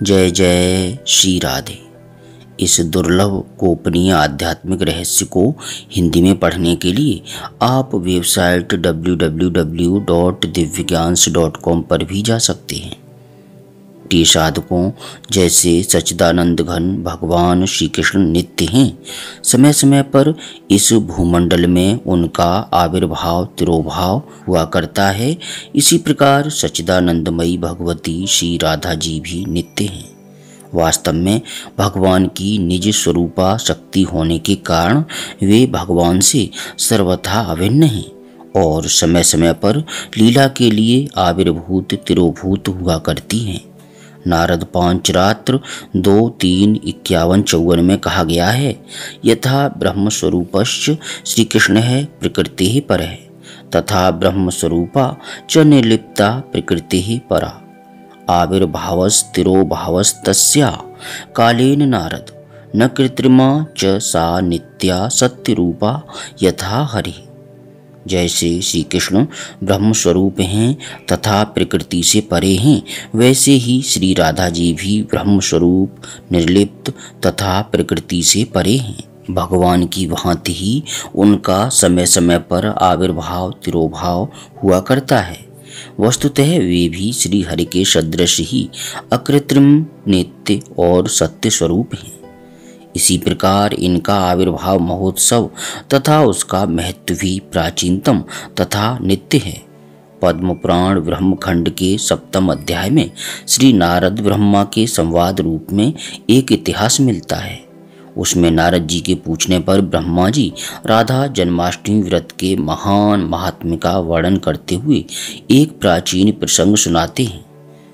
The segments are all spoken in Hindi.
जय जय श्री राधे। इस दुर्लभ गोपनीय आध्यात्मिक रहस्य को हिंदी में पढ़ने के लिए आप वेबसाइट www.divyagyansh.com पर भी जा सकते हैं। प्रिय साधकों, जैसे सच्चिदानंद घन भगवान श्री कृष्ण नित्य हैं, समय समय पर इस भूमंडल में उनका आविर्भाव तिरोभाव हुआ करता है, इसी प्रकार सच्चिदानंदमयी भगवती श्री राधा जी भी नित्य हैं। वास्तव में भगवान की निज स्वरूपा शक्ति होने के कारण वे भगवान से सर्वथा अभिन्न हैं और समय समय पर लीला के लिए आविर्भूत तिरोभूत हुआ करती हैं। नारद पांचरात्र 2:3-51-54 में कहा गया है, यथा ब्रह्म स्वरूपश्च श्री कृष्ण है प्रकृति ही पर है तथा ब्रह्म स्वरूपा च निर्लिप्ता प्रकृति ही परा आविर्भावस्तिरोभावस्तस्या कालेन नारद न कृत्रिमा च सा नित्या सत्यरूपा यथा हरि। जैसे श्री कृष्ण ब्रह्म स्वरूप हैं तथा प्रकृति से परे हैं, वैसे ही श्री राधा जी भी ब्रह्म स्वरूप निर्लिप्त तथा प्रकृति से परे हैं। भगवान की भांति ही उनका समय समय पर आविर्भाव तिरोभाव हुआ करता है। वस्तुतः वे भी श्री हरि के सदृश ही अकृत्रिम नित्य और सत्य स्वरूप हैं। इसी प्रकार इनका आविर्भाव महोत्सव तथा उसका महत्व भी प्राचीनतम तथा नित्य है। पद्म पुराण ब्रह्मखंड के 7वें अध्याय में श्री नारद ब्रह्मा के संवाद रूप में एक इतिहास मिलता है। उसमें नारद जी के पूछने पर ब्रह्मा जी राधा जन्माष्टमी व्रत के महान महात्म्य का वर्णन करते हुए एक प्राचीन प्रसंग सुनाते हैं।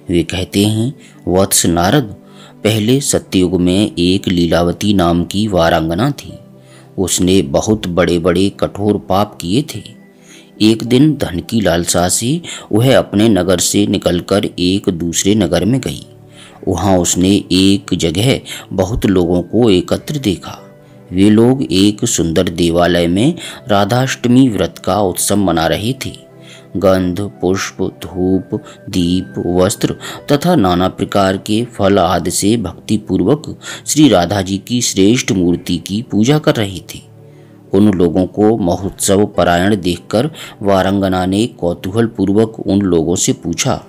वे कहते हैं, वत्स नारद, पहले सत्ययुग में एक लीलावती नाम की वारांगना थी। उसने बहुत बड़े बड़े कठोर पाप किए थे। एक दिन धन की लालसा से वह अपने नगर से निकलकर एक दूसरे नगर में गई। वहां उसने एक जगह बहुत लोगों को एकत्र देखा। वे लोग एक सुंदर देवालय में राधाष्टमी व्रत का उत्सव मना रहे थे। गंध पुष्प धूप दीप वस्त्र तथा नाना प्रकार के फल आदि से भक्ति पूर्वक श्री राधा जी की श्रेष्ठ मूर्ति की पूजा कर रहे थे। उन लोगों को महोत्सव परायण देखकर वारंगना ने कौतूहल पूर्वक उन लोगों से पूछा,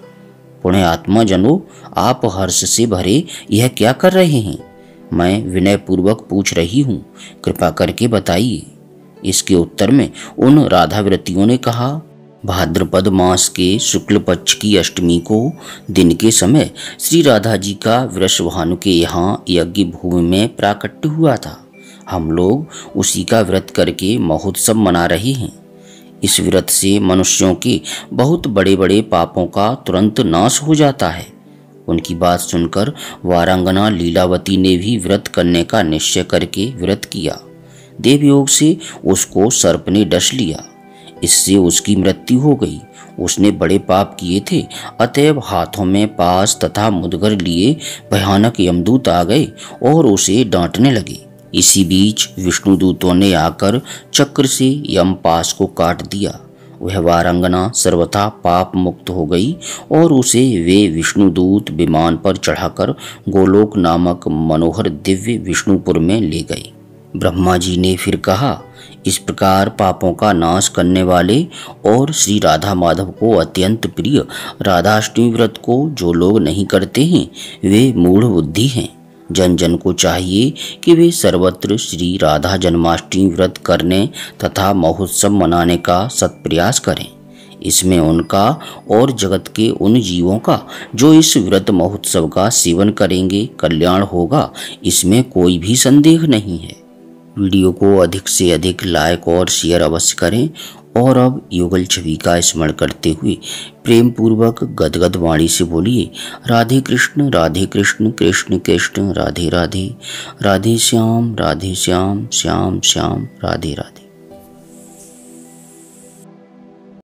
पुण्य आत्मा जनों, आप हर्ष से भरे यह क्या कर रहे हैं? मैं विनय पूर्वक पूछ रही हूँ, कृपा करके बताइए। इसके उत्तर में उन राधाव्रतियों ने कहा, भाद्रपद मास के शुक्ल पक्ष की अष्टमी को दिन के समय श्री राधा जी का वृषभानु के यहाँ यज्ञ भूमि में प्राकट्य हुआ था। हम लोग उसी का व्रत करके महोत्सव मना रहे हैं। इस व्रत से मनुष्यों के बहुत बड़े बड़े पापों का तुरंत नाश हो जाता है। उनकी बात सुनकर वारांगना लीलावती ने भी व्रत करने का निश्चय करके व्रत किया। देवयोग से उसको सर्प ने डस लिया। इससे उसकी मृत्यु हो गई। उसने बड़े पाप किए थे, अतएव हाथों में पास तथा मुदगर लिए भयानक यमदूत आ गए और उसे डांटने लगे। इसी बीच विष्णुदूतों ने आकर चक्र से यम पास को काट दिया। वह वारांगना सर्वथा पाप मुक्त हो गई और उसे वे विष्णुदूत विमान पर चढ़ाकर गोलोक नामक मनोहर दिव्य विष्णुपुर में ले गए। ब्रह्मा जी ने फिर कहा, इस प्रकार पापों का नाश करने वाले और श्री राधा माधव को अत्यंत प्रिय राधाष्टमी व्रत को जो लोग नहीं करते हैं, वे मूढ़ बुद्धि हैं। जन जन को चाहिए कि वे सर्वत्र श्री राधा जन्माष्टमी व्रत करने तथा महोत्सव मनाने का सत्प्रयास करें। इसमें उनका और जगत के उन जीवों का जो इस व्रत महोत्सव का सेवन करेंगे कल्याण होगा, इसमें कोई भी संदेह नहीं है। वीडियो को अधिक से अधिक लाइक और शेयर अवश्य करें और अब युगल छवि का स्मरण करते हुए प्रेम पूर्वक गदगद वाणी से बोलिए, राधे कृष्ण कृष्ण कृष्ण राधे राधे, राधे श्याम श्याम श्याम राधे राधे।